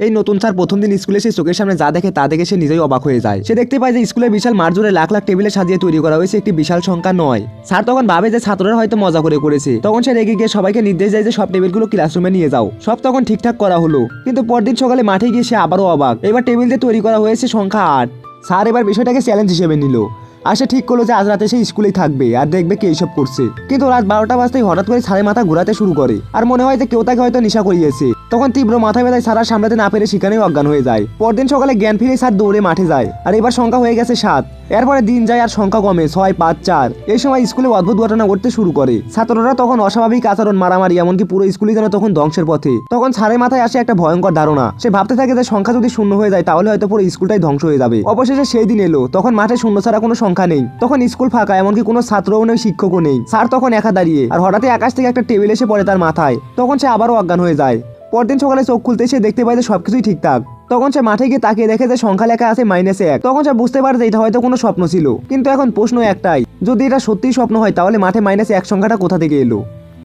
এই নতুন স্যার প্রথম দিন স্কুলে সে চোখের সামনে যা দেখে তা দেখে সে নিজেই অবাক হয়ে যায়। সে দেখতে পায় যে স্কুলের বিশাল মাঠ জুড়ে লাখ লাখ টেবিলে সাজিয়ে তৈরি করা হয়েছে একটি বিশাল সংখ্যা নয়। স্যার তখন ভাবে যে ছাত্ররা হয়তো মজা করে করেছে। তখন সে রেগে গিয়ে সবাইকে নির্দেশ দেয় যে সব টেবিলগুলো ক্লাসরুমে নিয়ে যাও। সব তখন ঠিকঠাক করা হলো, কিন্তু পরদিন সকালে মাঠে গিয়ে সে আবারও অবাক। এবার টেবিল দিয়ে তৈরি করা হয়েছে সংখ্যা 8। স্যার এবার বিষয়টাকে চ্যালেঞ্জ হিসেবে নিল। আর সে ঠিক করলো যে আজ রাতে সে স্কুলেই থাকবে আর দেখবে কে এইসব করছে। কিন্তু রাত 12টা বাজতেই হঠাৎ করে স্যারের মাথা ঘোরাতে শুরু করে আর মনে হয় যে কেউ তাকে হয়তো নেশা করিয়েছে। তখন তীব্র মাথা ব্যথায় স্যার আর সামলাতে না পেরে সেখানেই অজ্ঞান হয়ে যায়। পরদিন সকালে জ্ঞান ফিরে স্যার দৌড়ে মাঠে যায় আর এবার সংখ্যা হয়ে গেছে 7। এরপরে দিন যায় আর সংখ্যা কমে 6, 5, 4। এই সময় স্কুলে অদ্ভুত ঘটনা ঘটতে শুরু করে। ছাত্ররা তখন অস্বাভাবিক আচরণ, মারামারি, এমনকি পুরো স্কুলই যেন তখন ধ্বংসের পথে। তখন স্যারের মাথায় আসে একটা ভয়ঙ্কর ধারণা। সে ভাবতে থাকে যে সংখ্যা যদি শূন্য হয়ে যায় তাহলে হয়তো পুরো স্কুলটাই ধ্বংস হয়ে যাবে। অবশেষে সেই দিন এলো। তখন মাঠে শূন্য ছাড়া কোনো সংখ্যা নেই। তখন স্কুল ফাঁকা, এমনকি কোনো ছাত্রও নেই, শিক্ষকও নেই। স্যার তখন একা দাঁড়িয়ে আর হঠাৎই আকাশ থেকে একটা টেবিল এসে পড়ে তার মাথায়। তখন সে আবারও অজ্ঞান হয়ে যায়। পরদিন সকালে চোখ খুলতে সে দেখতে পায় যে সবকিছুই ঠিকঠাক। তখন সে মাঠে গিয়ে তাকিয়ে দেখে যে সংখ্যা লেখা আছে -1। তখন সে বুঝতে পারে যে এটা হয়তো কোনো স্বপ্ন ছিল। কিন্তু এখন প্রশ্ন একটাই, যদি এটা সত্যিই স্বপ্ন হয় তাহলে মাঠে -1 সংখ্যাটা কোথা থেকে এলো?